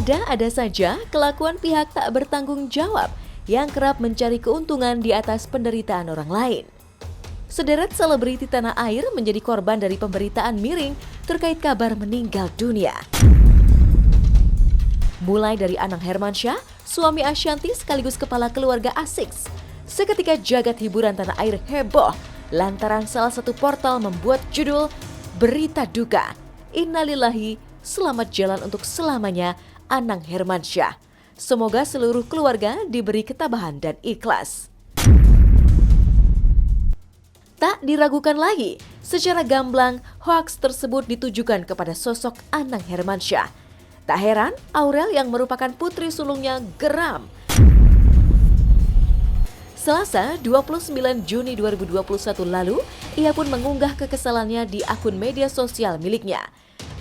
Ada saja kelakuan pihak tak bertanggung jawab yang kerap mencari keuntungan di atas penderitaan orang lain. Sederet selebriti tanah air menjadi korban dari pemberitaan miring terkait kabar meninggal dunia. Mulai dari Anang Hermansyah, suami Ashanty sekaligus kepala keluarga A6. Seketika jagat hiburan tanah air heboh lantaran salah satu portal membuat judul Berita Duka. Innalillahi, selamat jalan untuk selamanya Anang Hermansyah. Semoga seluruh keluarga diberi ketabahan dan ikhlas. Tak diragukan lagi, secara gamblang hoaks tersebut ditujukan kepada sosok Anang Hermansyah. Tak heran, Aurel yang merupakan putri sulungnya geram. Selasa 29 Juni 2021 lalu, ia pun mengunggah kekesalannya di akun media sosial miliknya.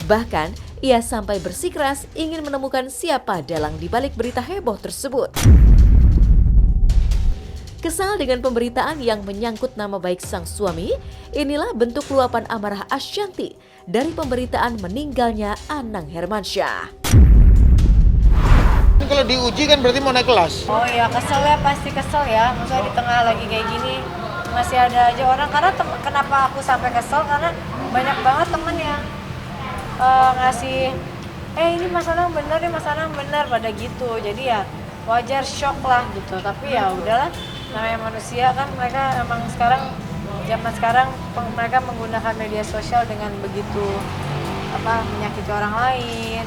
Bahkan, ia sampai bersikeras ingin menemukan siapa dalang di balik berita heboh tersebut. Kesal dengan pemberitaan yang menyangkut nama baik sang suami, inilah bentuk luapan amarah Ashanty dari pemberitaan meninggalnya Anang Hermansyah. Kalau diuji kan berarti mau naik kelas. Oh iya, kesel ya, pasti kesel ya. Maksudnya di tengah lagi kayak gini masih ada aja orang. Karena kenapa aku sampai kesel, karena banyak banget temen yang ngasih ini masalah bener, ini masalah bener pada gitu. Jadi ya wajar, shock lah gitu. Tapi ya udahlah, namanya manusia kan, mereka emang sekarang zaman sekarang mereka menggunakan media sosial dengan begitu menyakiti orang lain.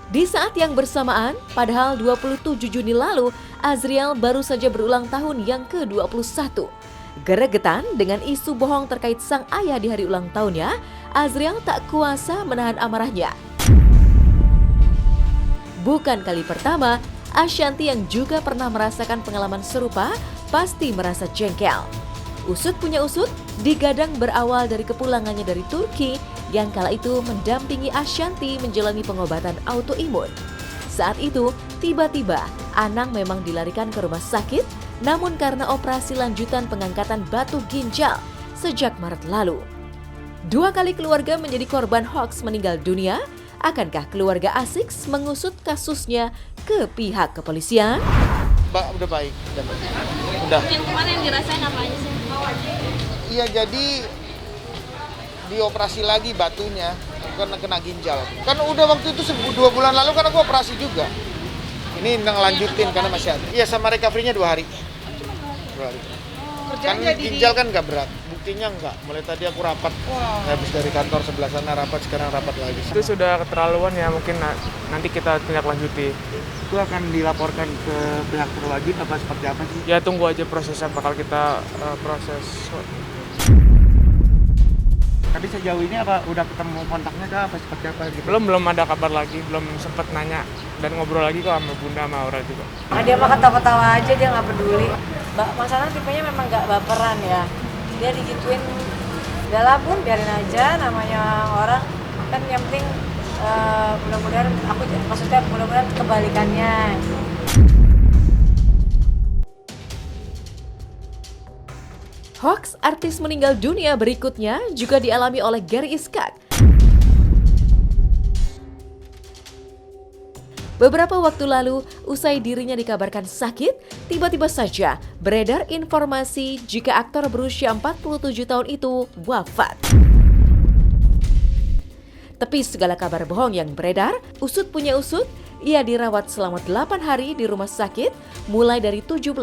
Di saat yang bersamaan, padahal 27 Juni lalu, Azriel baru saja berulang tahun yang ke-21. Geregetan dengan isu bohong terkait sang ayah di hari ulang tahunnya, Azriel tak kuasa menahan amarahnya. Bukan kali pertama, Ashanty yang juga pernah merasakan pengalaman serupa pasti merasa jengkel. Usut punya usut, digadang berawal dari kepulangannya dari Turki yang kala itu mendampingi Ashanty menjalani pengobatan autoimun. Saat itu, tiba-tiba Anang memang dilarikan ke rumah sakit, namun karena operasi lanjutan pengangkatan batu ginjal sejak Maret lalu. 2 kali keluarga menjadi korban hoaks meninggal dunia. Akankah keluarga A6 mengusut kasusnya ke pihak kepolisian? Udah baik. Udah. Yang kemarin yang dirasain apa aja sih? Iya, jadi dioperasi lagi batunya karena kena ginjal. Kan udah waktu itu 2 bulan lalu kan aku operasi juga. Ini ngelanjutin karena masih ada. Iya, sama recovery-nya 2 hari. 2 hari. Kan ginjal kan nggak berat. Buktinya nggak. Mulai tadi aku rapat. Habis dari kantor sebelah sana rapat, sekarang rapat lagi. Itu sudah keterlaluan ya, mungkin nanti kita tindak lanjuti. Itu akan dilaporkan ke pihak berwajib apa seperti apa sih? Ya tunggu aja prosesnya, bakal kita proses. Tapi sejauh ini apa udah ketemu kontaknya kah apa seperti apa gitu? Belum ada kabar lagi, belum sempet nanya dan ngobrol lagi kok sama Bunda sama Aura juga. Dia mah ketawa-ketawa aja, dia nggak peduli. Masalah tipenya memang nggak baperan ya. Dia digituin, udahlah pun biarin aja, namanya orang kan, yang penting mudah-mudahan mudah-mudahan kebalikannya. Hoaks artis meninggal dunia berikutnya juga dialami oleh Gary Iskak. Beberapa waktu lalu, usai dirinya dikabarkan sakit, tiba-tiba saja beredar informasi jika aktor berusia 47 tahun itu wafat. Tepi segala kabar bohong yang beredar, usut punya usut, ia dirawat selama 8 hari di rumah sakit mulai dari 17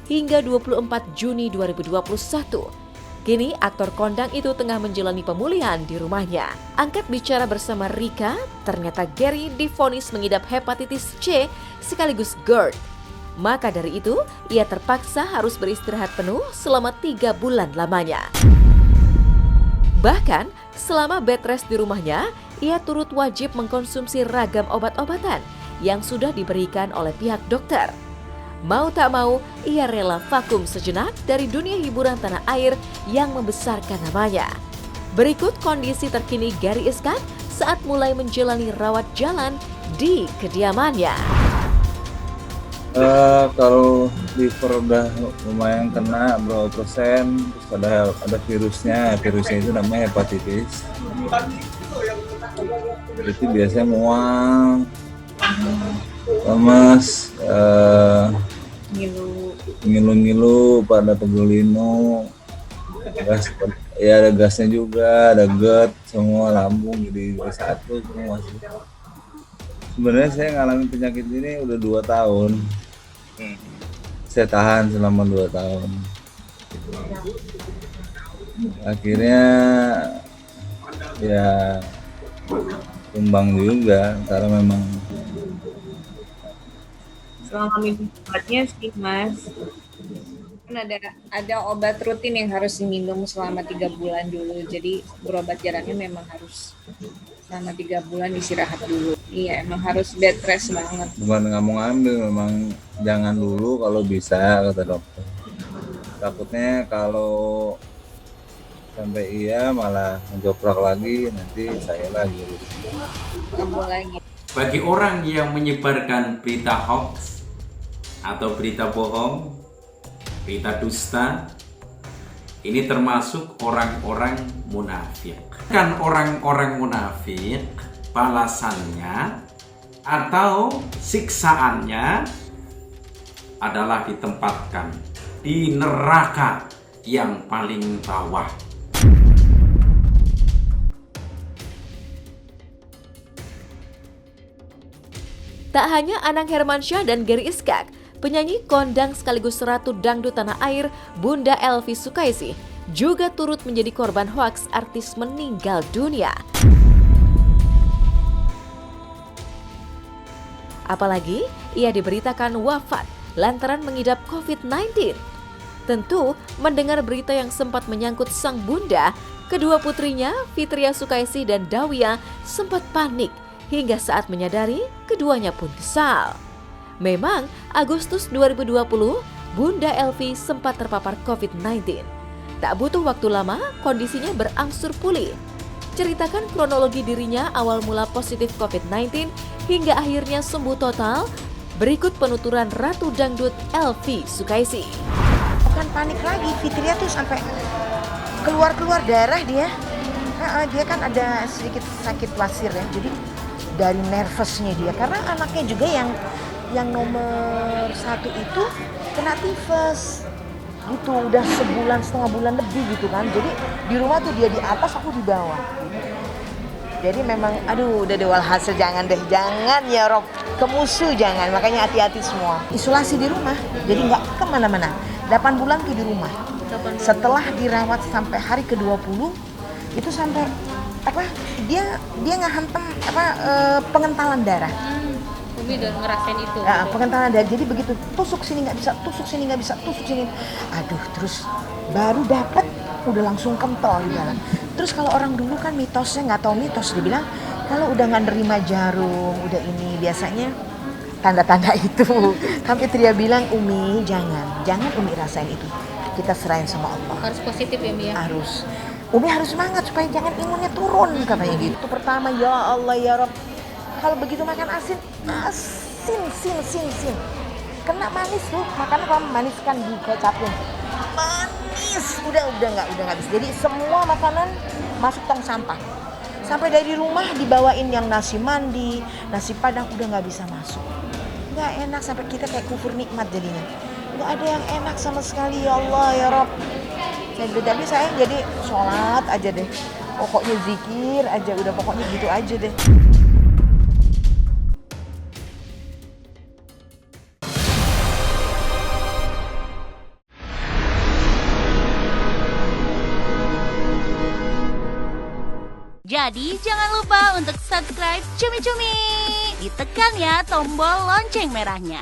hingga 24 Juni 2021. Kini aktor kondang itu tengah menjalani pemulihan di rumahnya. Angkat bicara bersama Rika, ternyata Gary divonis mengidap hepatitis C sekaligus GERD. Maka dari itu, ia terpaksa harus beristirahat penuh selama 3 bulan lamanya. Bahkan, selama bed rest di rumahnya, ia turut wajib mengkonsumsi ragam obat-obatan yang sudah diberikan oleh pihak dokter. Mau tak mau, ia rela vakum sejenak dari dunia hiburan tanah air yang membesarkan namanya. Berikut kondisi terkini Gary Iskak saat mulai menjalani rawat jalan di kediamannya. Kalau liver udah lumayan kena berapa persen, terus ada virusnya itu namanya hepatitis. Itu biasanya mual, lemas, ngilu-ngilu, pada pegulino, gas, ya ada gasnya juga, ada GERD, semua lambung jadi satu semua sih. Sebenarnya saya ngalamin penyakit ini udah 2 tahun. Saya tahan selama 2 tahun. Akhirnya ya tumbang juga karena memang Selama minum obatnya sih Mas, kan ada obat rutin yang harus diminum selama 3 bulan dulu. Jadi berobat jalannya memang harus selama 3 bulan istirahat dulu. Iya, emang harus bed rest banget. bukan nggak mau ngambil, memang jangan dulu kalau bisa kata dokter. Takutnya kalau sampai iya malah menjoprak lagi, nanti saya lagi. Kambuh lagi. Bagi orang yang menyebarkan berita hoax atau berita bohong, berita dusta, ini termasuk orang-orang munafik. Kan orang-orang munafik, balasannya atau siksaannya adalah ditempatkan di neraka yang paling bawah. Tak hanya Anang Hermansyah dan Gary Iskak, penyanyi kondang sekaligus ratu dangdut tanah air Bunda Elvi Sukaesih juga turut menjadi korban hoaks artis meninggal dunia. Apalagi ia diberitakan wafat lantaran mengidap COVID-19. Tentu mendengar berita yang sempat menyangkut sang bunda, kedua putrinya Fitria Sukaesih dan Dawia sempat panik hingga saat menyadari keduanya pun kesal. Memang Agustus 2020 Bunda Elvi sempat terpapar COVID-19. Tak butuh waktu lama kondisinya berangsur pulih. Ceritakan kronologi dirinya awal mula positif COVID-19 hingga akhirnya sembuh total. Berikut penuturan Ratu Dangdut Elvi Sukaesih. Bukan panik lagi, Fitria tuh sampai keluar darah dia. Dia kan ada sedikit sakit wasir ya, jadi dari nervousnya dia. Karena anaknya juga yang nomor 1 itu kena tifus. Gitu, udah setengah bulan lebih gitu kan. Jadi di rumah tuh dia di atas, aku di bawah. Jadi memang, aduh udah walhasil jangan ya Rob, ke musuh jangan, makanya hati-hati semua. Isolasi di rumah, jadi nggak kemana-mana. 8 bulan tuh di rumah. Setelah dirawat sampai hari ke-20, itu sampai dia nggak hantam pengentalan darah. Umi udah ngerasain itu. Ya, pengentalan darah, jadi begitu tusuk sini nggak bisa, tusuk sini nggak bisa, tusuk sini. Aduh, terus baru dapat udah langsung kental di dalam. Terus kalau orang dulu kan mitosnya, nggak tahu mitos, dia bilang kalau udah nggak nerima jarum, udah ini biasanya tanda-tanda itu. Sampai Tria bilang, Umi jangan Umi rasain itu. Kita serahin sama Allah. Harus positif ya Mi ya? Harus. Umi harus semangat supaya jangan imunnya turun katanya gitu. Itu pertama, ya Allah ya Rob. Kalau begitu makan asin. Kena manis tuh, makanya kamu maniskan di kecapin. Manis, udah nggak bisa. Jadi semua makanan masuk tong sampah. Sampai dari rumah dibawain yang nasi mandi, nasi padang udah nggak bisa masuk. Nggak enak, sampai kita kayak kufur nikmat jadinya. Nggak ada yang enak sama sekali, ya Allah ya Rob. Jadi saya jadi sholat aja deh. Pokoknya zikir aja, udah pokoknya gitu aja deh. Jadi jangan lupa untuk subscribe Cumi Cumi. Ditekan ya tombol lonceng merahnya.